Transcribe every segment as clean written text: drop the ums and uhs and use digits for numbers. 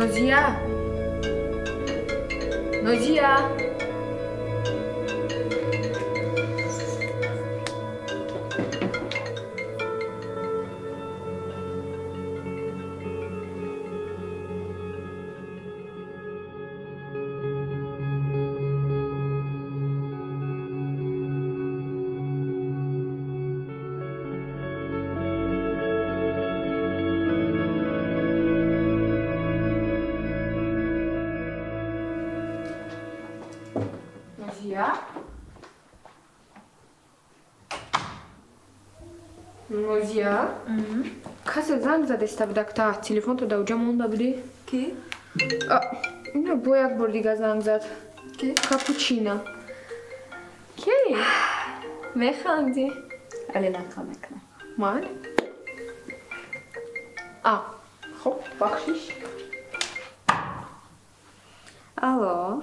نازیه نازیه نازیه نازیه کسی زنگ زده است به دکتر تلفن تو دوجه مونده بودی؟ کی؟ نه با یک بار دیگه زنگ زد کی؟ کاپوچینو کی؟ میخندی؟ علی نکنه من؟ خب بخشش الو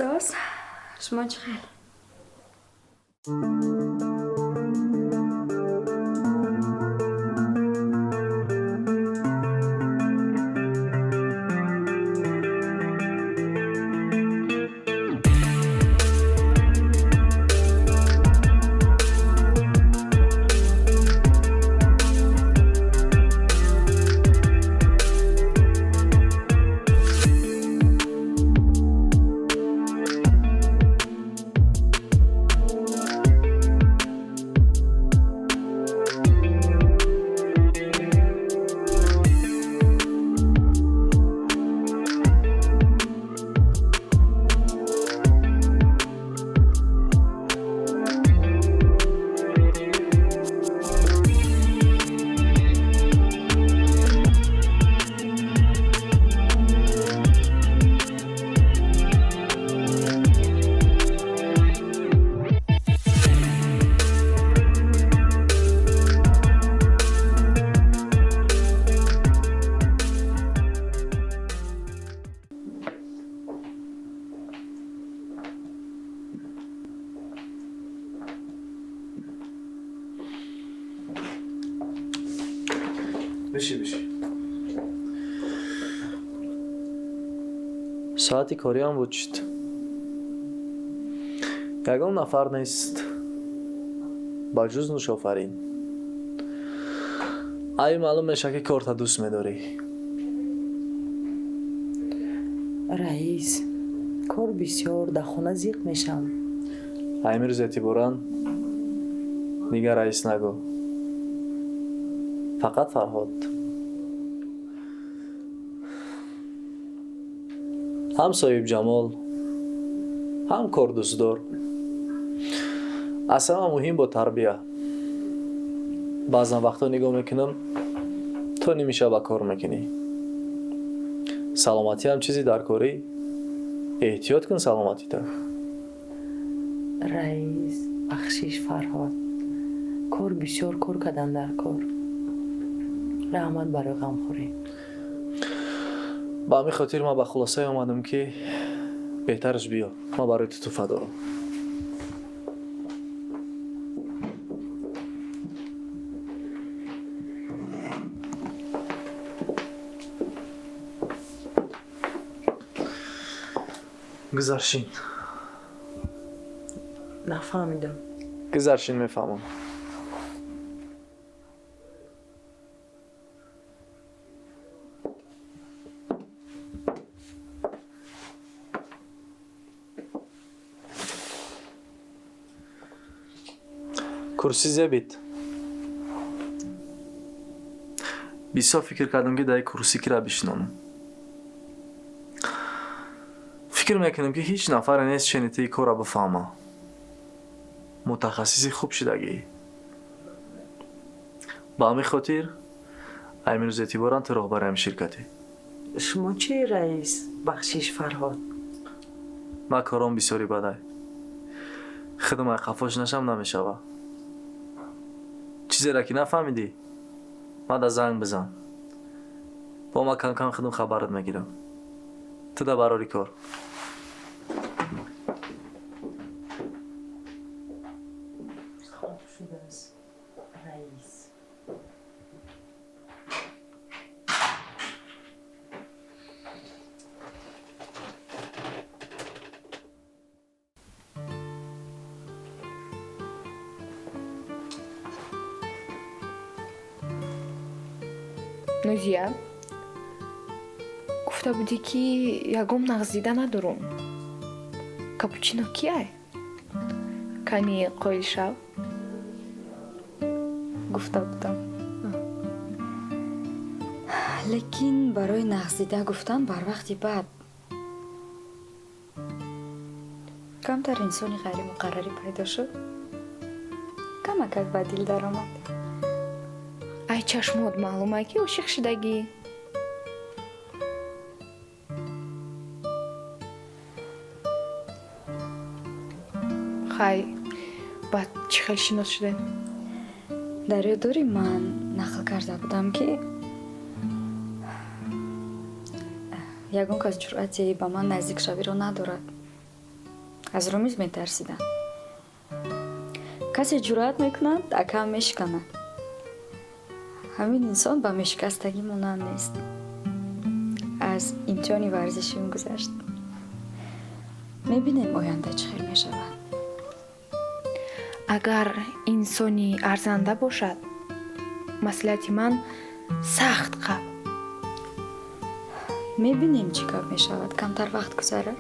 ساس شما چه خیلی؟ بشی ساعتی کاری هم بود شد یکم نفر نیست با جز نوش آفرین ای معلوم میشه که کارت دوست میداری رئیس کار بسیار در خونه زیق میشم ای میرز اعتباران دیگر رئیس نگو فقط فرهاد هم صاحب جمال هم کار دوست دار اصلا مهم با تربیه بعضا وقتا نگاه میکنم تو نمیشه با کار میکنی سلامتی هم چیزی در کاری احتیاط کن سلامتی تا رئیس بخشش فرهاد کار بسیار کار کردن در کار رحمت برای غم خوری با همین خاطر ما به خلاصه آمدم که بهترش بیا ما برای تو فدا گذارشین نفهمیدم گذارشین میفهمم کرسی زبید بیسا فکر کردم که در کرسی که را بشنانم فکر میکنم که هیچ نفر نیست شنیده ای کار را بفهمه متخصصی خوب شدگی با همین خاطر امیر اعتباران تو رهبر هم شرکتی شما چی رئیس بخشش فرهاد من کارام بسیاری بده خدمت خفاش نشم نمیشوه چیزی را که نفهمیدی من در زنگ بزن با ما کم کم خدم خبرت میگیرم تو در براری کار خوب شده است رئیس нозия гуфта будӣ ки ягон нағзида надорум. Капучино кияй? Кани қоил шав. гуфта будам. лекин барои нағзида гуфтан барвақти баъд камтар инсони ғайримуқаррарӣ пайдо шуд. камакак ба дил даромад. Ай чашмот маълумай ки ошиқ шудагӣ. хай баъд чӣ хел шинос шудем? дар ёддорӣ ман нақл карда будам ки ягон кас ҷуръати ба ман наздик шавиро надорад. аз ромиз метарсидам. касе ҷуръат мекунад, акам мешиканад. ҳамин инсон ба мешикастагӣ монанд нест. аз имтиҳони варзишим гузашт. мебинем оянда чӣ хел мешавад. агар инсони арзанда бошад, маслиҳати ман сахт қабл. мебинем чӣ гап мешавад. камтар вақт гузарад.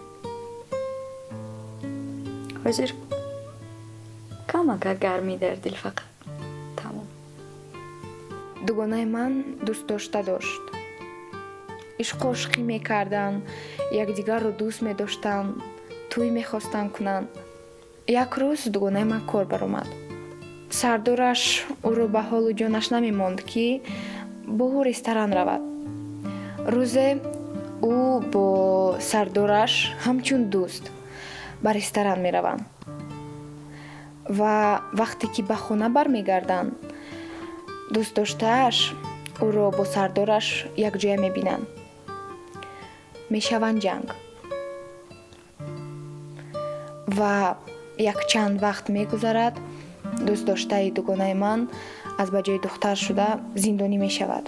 ҳозир камака гармӣ дар дил фақат. тамом. дугонаи ман дӯстдошта дошт. ишқу ошиқӣ мекарданд, якдигарро дӯст медоштанд, тӯй мехостанд кунанд. як рӯз дугонаи ман кор баромад. сардораш ӯро ба ҳолу ҷонаш намемонд ки бо ӯ ресторан равад. рӯзе ӯ бо сардораш ҳамчун дӯст ба ресторан мераванд ва вақте ки ба хона бармегарданд, дӯстдоштааш ӯро бо сардораш якҷоя мебинанд. мешаванд ҷанг ва якчанд вақт мегузарад. дӯстдоштаи дугонаи ман аз ба ҷои духтар шуда зиндонӣ мешавад.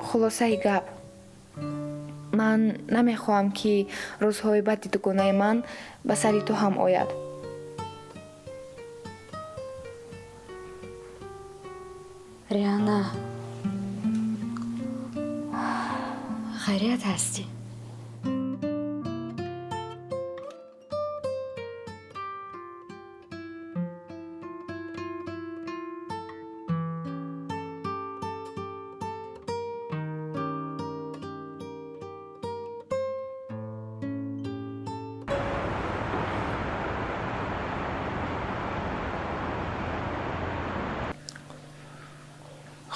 хулосаи гап, ман намехоҳам ки рӯзҳои баъди дугонаи ман ба сари ту ҳам ояд. риана, хайрият ҳастӣ?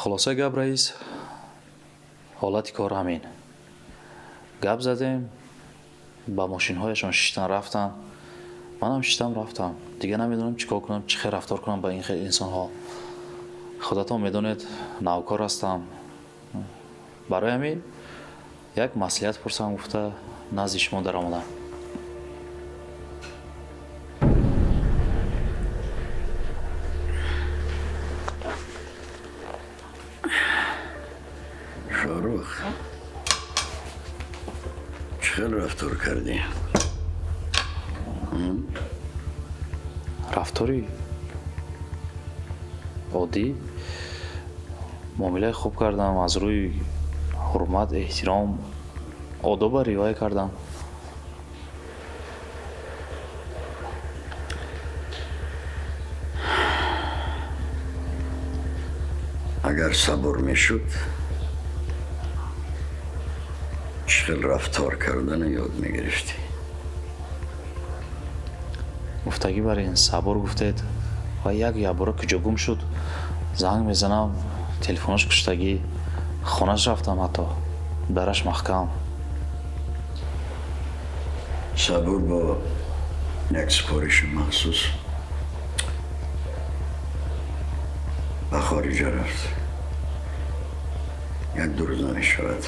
خلاصه گپ رئیس، حالت کار همین. گپ زدیم، با ماشین هایشان شیشتن رفتن. منم شیشتم رفتم. دیگه نمیدونم چیکار کنم، چه خیر رفتار کنم با این خیلی انسان ها. خودتون میدونید نوکر هستم. برای همین یک مصلحت پرسم گفته نزد شما در آمدم. شاروخ چه رفتار کردی؟ رفتاری عادی، معامله خوب کردم، از روی حرمت، احترام، آداب رعایت کردم. اگر صبر میشد چه رفتار کردن یاد میگرفتی؟ گفتگی برای این صبر گفتید و یک یابورا کجا گم شد زنگ میزنم، تلفنش کشتگی، خونش رفتم، حتی درش محکم. صبر با یک سپارش مخصوص به خارج رفت. یک دو روز نمیشود.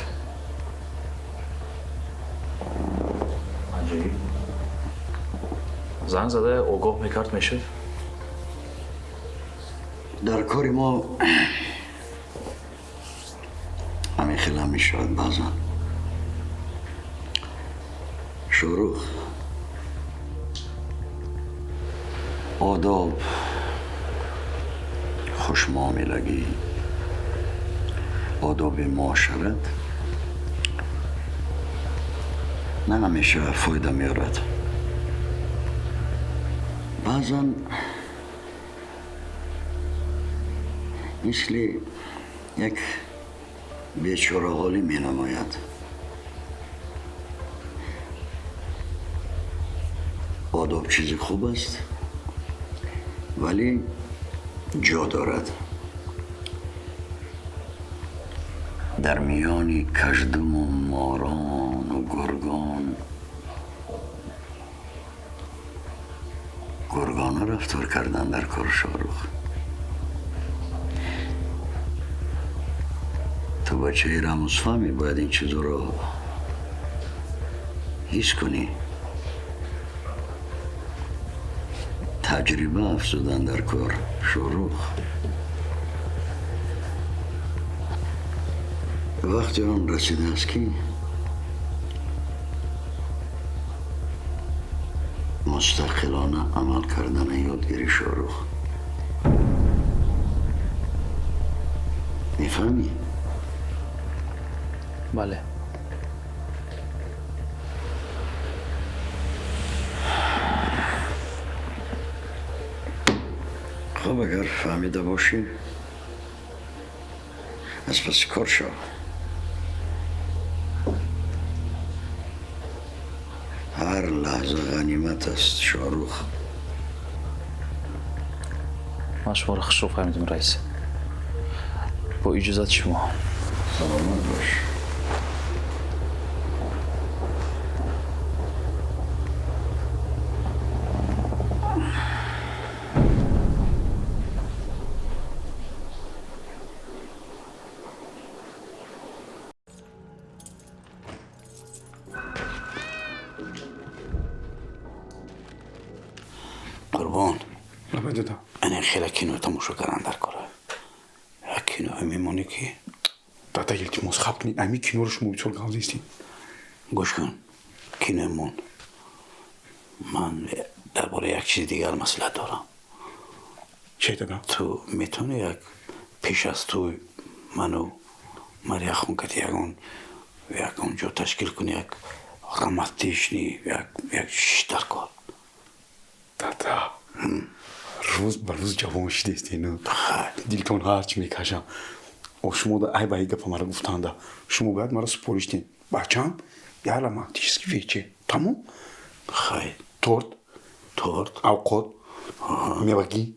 زنگ زده آگاه میکرد میشه؟ در کار ما همین خیلی هم میشود بعضا. شاروخ، آداب، خوش معاملگی، آداب معاشرت نه همیشه فایده میارد. بعضا مثل یک بیچاره حالی می نماید. آداب چیزی خوب است ولی جا دارد. در میان کژدم و ماران و گرگانه رفتار کردن در کار شاهرخ. تو بچه رموزفهمی باید این چیزو رو حس کنی. تجربه افزودن در کار شاهرخ. وقتی آن رسیده است که مستقلانه عمل کردن یادگیری شاهرخ. میفهمی؟ بله. خب اگر فهمیده باشی از پس کار شو. هر لحظه غنیمت است شاهرخ. من شما رو خوش رو فهمیدم رئیس. با اجازت شما. سلامت باش. قربان دادم این خیلی کینو تماشا کردن در کاره. کینو میمونی که دادا التماس خبرنی امی کینو رو شما بیچور گاوزیستی. گوش کن کینمون. من درباره یک چیز دیگر مسئله دارم. چه دادم؟ تو میتونی یک پیش از تو منو مریا خون کتی یک اونجا تشکیل کنی، یک رمتیشنی یک شیشتر کار. دادا روز به روز جوان شدیستی اینو دیلتون هرچی میکشم و شما دا ای بایی گفت مرا گفتن دا شما باید مرا سپوریشتین بچم یه رمتیشکی ویچه تمام خیلی تورت اوقات میبگی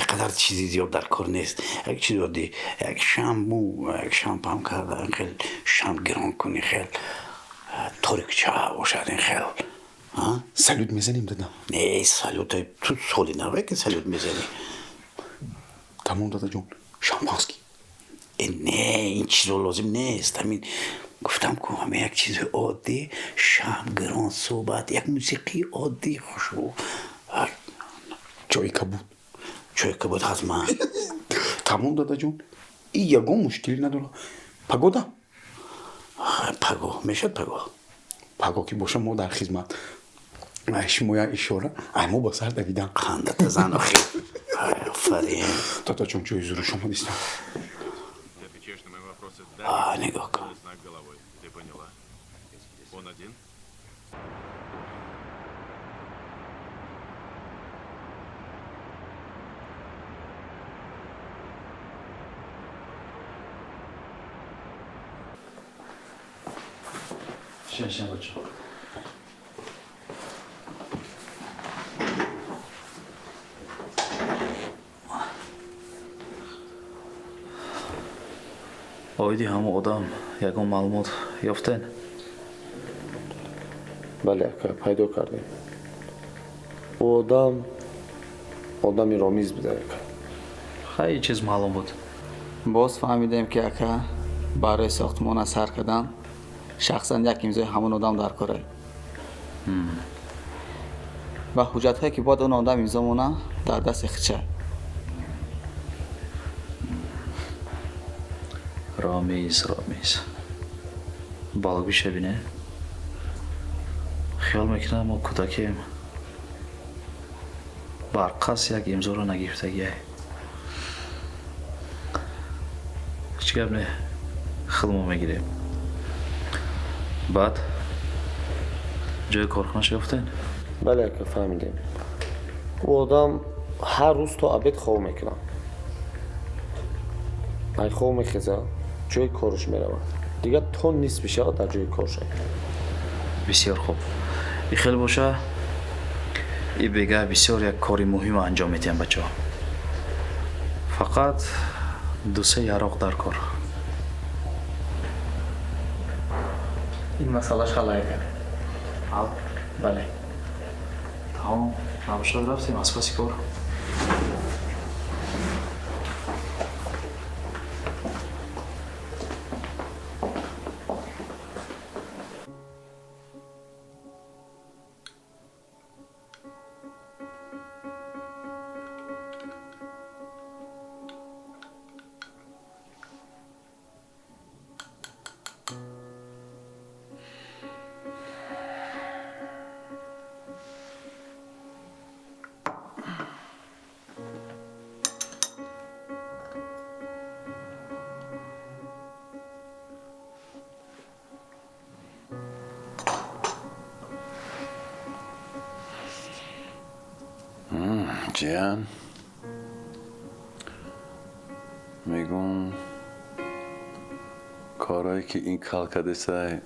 قدر چیزی زیاد در کار نیست. یک چیز دی یک شامپو یک شامپو کردن خیلی شام گران کنی خیلی تاریک چه باشد این خیلی سلوت میزنیم دادم. نه سلوت تو سالی نوه که سلوت میزنی. تمام دادا جون شامپانسکی. نه این چیز لازم نیست. همین گفتم که همه یک چیز عادی شام گران صحبت یک موسیقی عادی خوشو جای کبود حتما. تمام دادا جون این یگون مشکلی نداره. پگودا پگو میشد پگو که باشه ما در خدمت شما یا اشاره ایمو با سر دویدن خندت زن خیلی آفرین. دادا جون جای زور شما نیستم. نگاه کن. شن بچه. آیدی همه آدم یکم معلومات یافتن؟ بله اکا پیدا کردیم. او آدمی رامیز بوده اکا. خیلی چیز معلوم بود. باز فهمیدیم که اکا برای ساختمان اثر کردن شخصا یک امضای همون آدم در کاره و حجت هایی که باید اون آدم امضا مونه در دست خچه. رامیز بالگوی شبینه خیال میکنم ما کودکیم برقص یک امضا رو نگرفتگیه. هیچ گپ نه. خودمون میگیریم. بعد جای کارخانه‌اش یافتین؟ بله اکا فهمیدیم. او آدم هر روز تا ابد خواب میکنه. ای خواب میخیزه جای کارش میروه. دیگه تا نیست بشه در جای کارش. بسیار خوب. این خیلی باشه. این بگه بسیار یک کاری مهم انجام میتیم بچه ها. فقط دو سه یراق در کار. این مسئلهش حل کرد. بله. تمام. نباشد رفتیم از پس کار. جیان میگم کارهایی که این کال کرده سای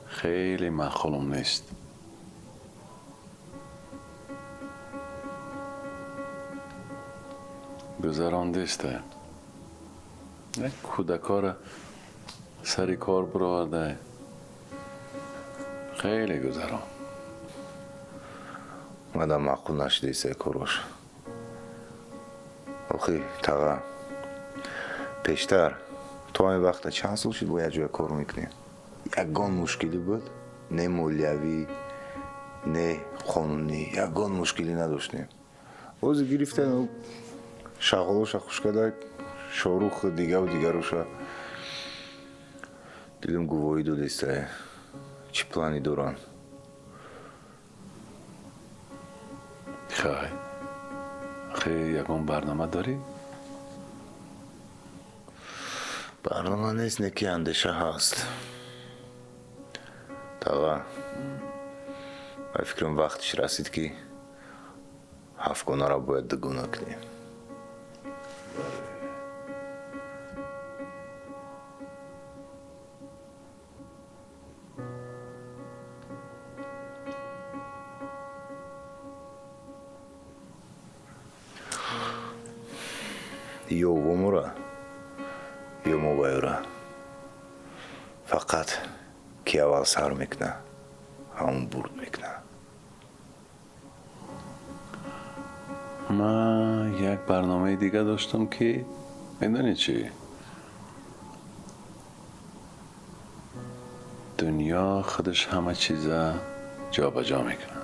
خیلی معقولم نیست. گذرانده است. یک کودکار سری کار برآورده خیلی گذران. مادام معقول نشده سه کروش. آخی تاغا پیشتر تو این وقت چند سال شد باید جای کار میکنیم. یگان مشکلی بود، نه مولیوی نه قانونی، یگان مشکلی نداشتیم. اوز گرفتن شغلوش خوش کده شاروخ دیگه و دیگه روشا دیدم گواهی دو لیسته چی پلانی دوران. خیلی یکم برنامه داری؟ برنامه نیست نکی اندشه هست. تاقا من فکرم وقتش رسید که هفگانه را باید دگونه کنیم. یا ومورا یا موبایورا فقط کی اول سر میکنه همون برد میکنه. من یک برنامه دیگه داشتم که میدونی چی؟ دنیا خودش همه چیزا جا به جا میکنه.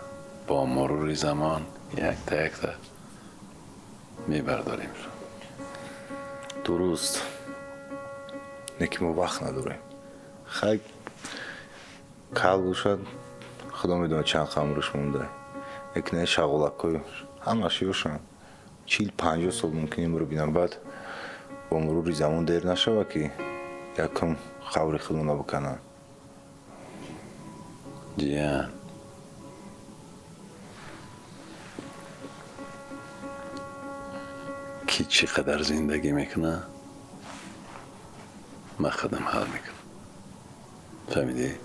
با مرور زمان یک تا یک تا میبرداریم. درست نکی ما وقت نداریم. خیلی کل باشد خدا میدونه چند خمرش مونده. یک نه شغلک های همش یوشن 40-50 سال ممکنیم رو بینم. بعد با مرور زمان دیر نشوه که یکم خبری خودمونه بکنن. جیان کی چقدر زندگی میکنه من خودم حل میکنم. فهمیدی؟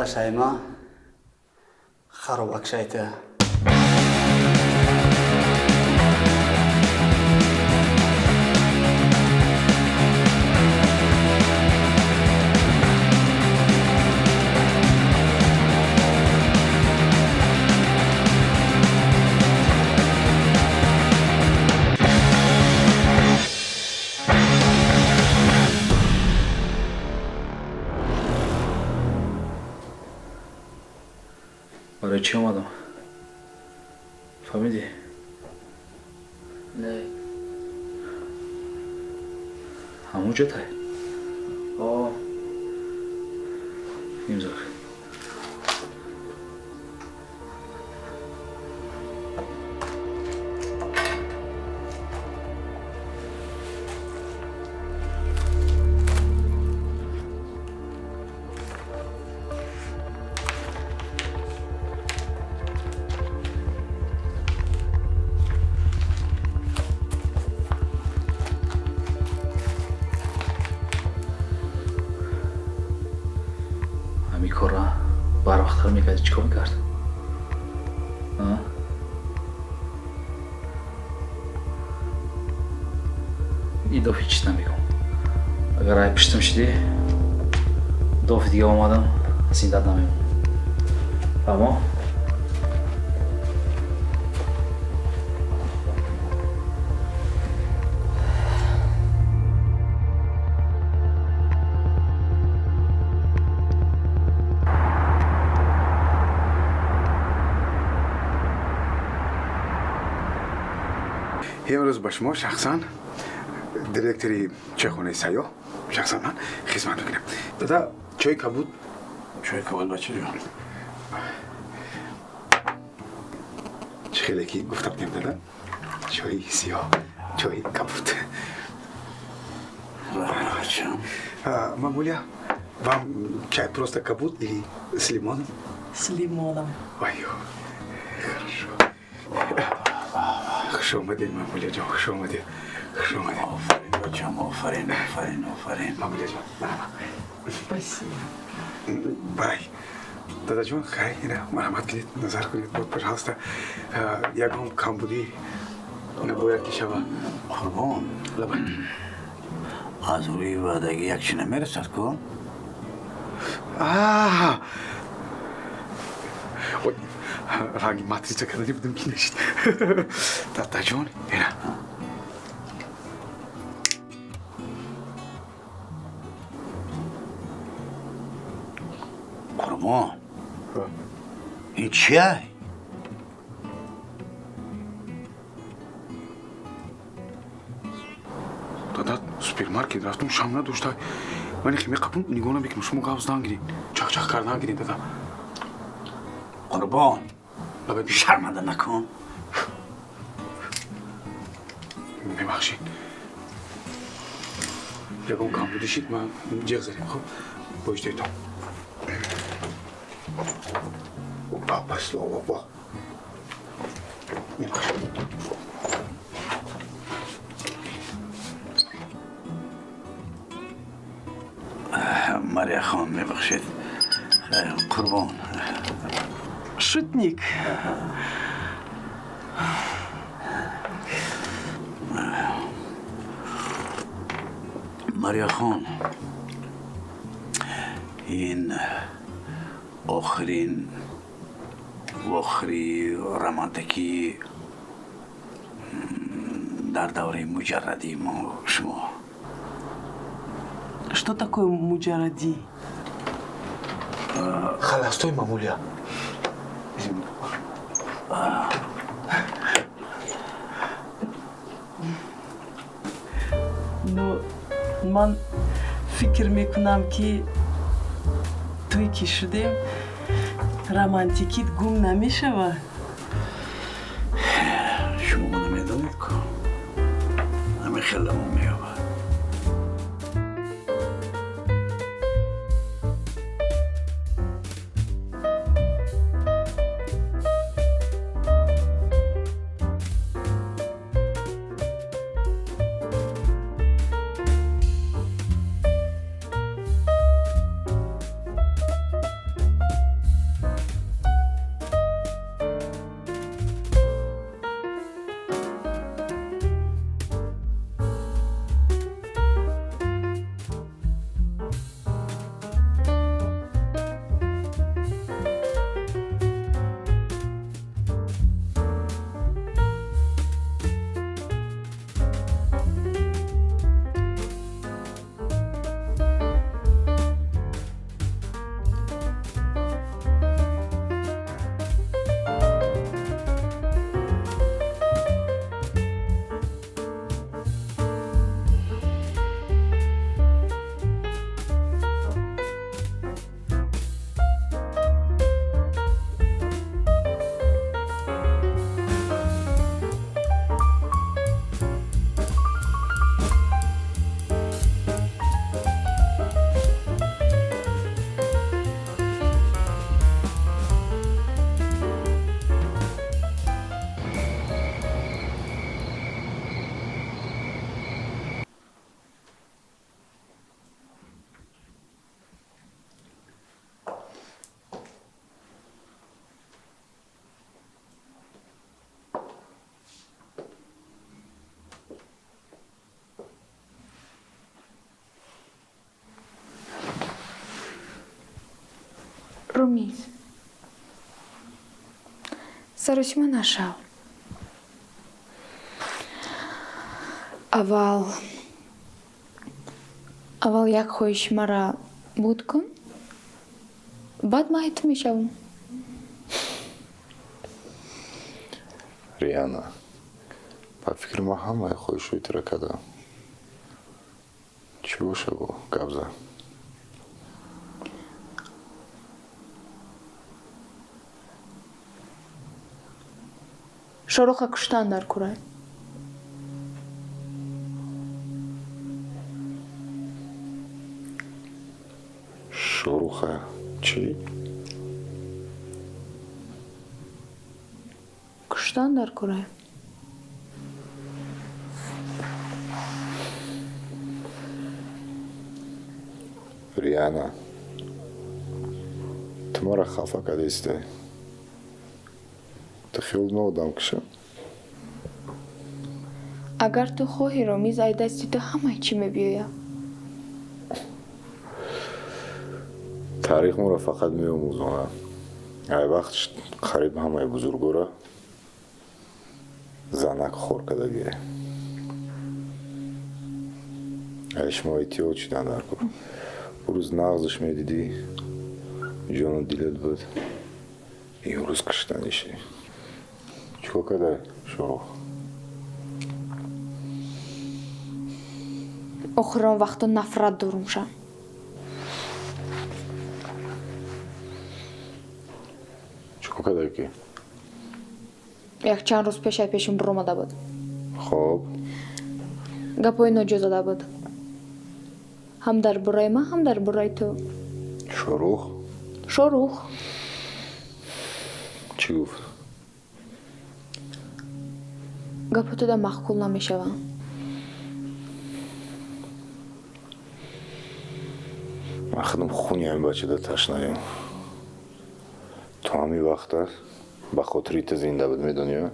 شایما خروبک شایته برای چی اومدم؟ فهمیدی؟ نه همونجا تای امضا همین کار را بر وقت میکردی چیکار میکرد؟ این دفعه چیز نمیگم اگر رای پشتم شدی دفعه دیگه آمدم از این داد نمیگم اما امروز با شما شخصا دیرکتوری چخونه سیاه شخصا من خدمت میکنم. دادا چای کبود؟ چای کبود بچه جان. چه خیلی که گفتم کنیم دادا چای سیاه چای کبود. بچه مامولیا вам чай просто капут или с лимоном? С лимоном. Ой, хорошо. خوش اومدین مامولیا جان خوش اومدین خوش اومدین. آفرین بچه‌م آفرین آفرین آفرین. مامولیا جان Спасибо. بای دادا جان خیلی اینا مرحمت کنید نظر کنید بود پرهاسته یکم کم بودی نباید که شما قربان لبن از روی وعدگی یک چی نمیرسد کن؟ رنگ ماتریچه کردنی بودم که نشید دادا جان اینا قربان این چیه؟ دادا سوپرمارکت رفتم شام نداشته من خیلی قبول نگاه نمیکنم شما گاوزدان گیرین چخ کردن گیرین دادا قربان شرمنده نکن ببخشید یکم کم بودشید من جغ زدیم خب باش دیتم بابا سلو بابا مریا خان میبخشید قربان Шутник. مریا خان این آخرین رمانتیکی در دوره مجردی ما و شما. Что такое муджаради? خلاص توی مامولیا Ну, من فکر میکنم که توی که شدیم رمانتیکیت گم نمیشود. شما منو میدونید کن همه خیلمون میابد ромиз саросима нашав. аввал як хоҳиши мара буд кун, баъд ман ту мешавам. риана ба фикри ман ҳамаи хоҳишҳоятро кардам. чӣ боша гу гап зан. шоруха куштан дар курай. шоруха чӣ? куштан дар курай. риана ту мара хафа кардисте. ту хиёл наодам кишам. агар ту хоҳӣ ромиз ай дасти ту ҳамаи чӣ мебиёяд. таърих моро фақат меомӯзонад. ай вақт қариб ҳамаи бузургора занак хор кардагие. ай шумо эҳтиёт шудан дар кор. урӯз нағзш медидӣ, ҷону дилат буд. имрӯз киштаниши. чикор кардай шорух? охир он вақто нафрат дорум шам. чикор кардай ки? якчанд рӯз пеш ай пешим биромада буд. хоб гапҳои ноҷо зада буд. ҳам дар бораи ман, ҳам дар бораи ту. шорух шорух чӣ гуфт? гапотуда маҳкул намешавам. ман худам хуни ҳамин бачада ташнаем. ту ҳамин вақта ба хотири ту зинда буд, медониё?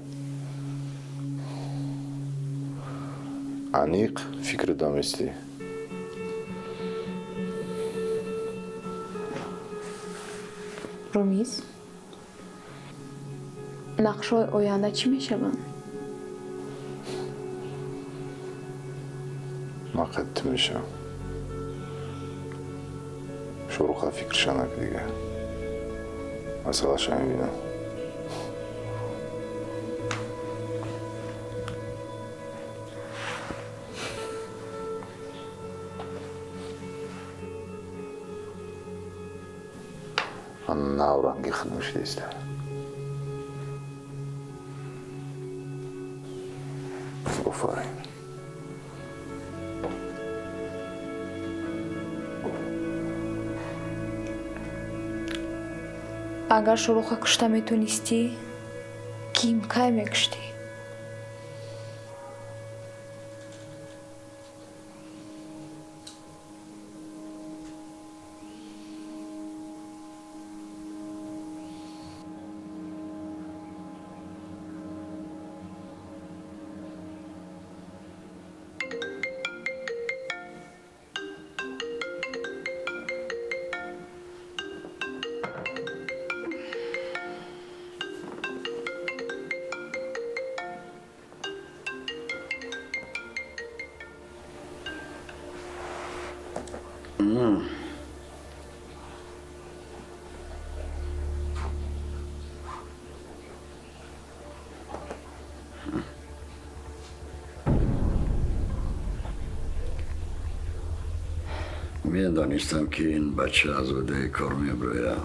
аниқ фикри донистӣ. ромиз нақшҳои оянда чӣ мешаванд? ман қаттӣ мешавам. шоруха фикрша нак дига. масъалаша мебинам. ман навранги хидмуш дестам. офарин. агар шоруха кушта метонистӣ, ким кай мекуштӣ? میدانستم که این بچه از وده کار میبروید.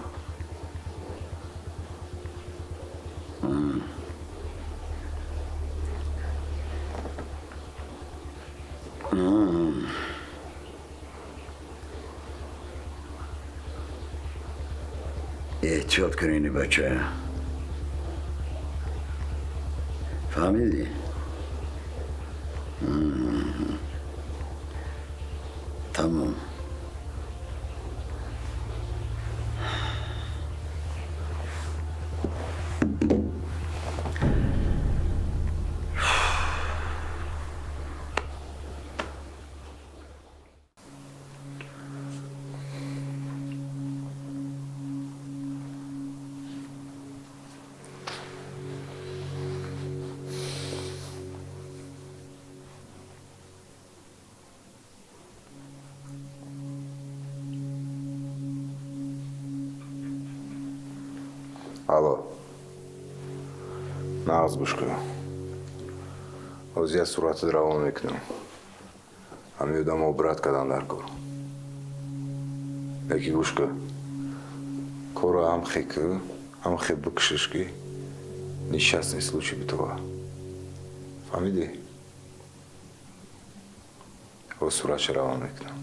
احتیاط کنین بچه. فهمیدی؟ تمام. алло нағыз гӯш кун озия сурати равон мекунам ҳами одамо брат кардан дар кор яки гӯш кун корро ҳам хекӣ ҳам хеб бикушиш ки несчастный случай битова фаҳмидӣ о суратша равон мекунам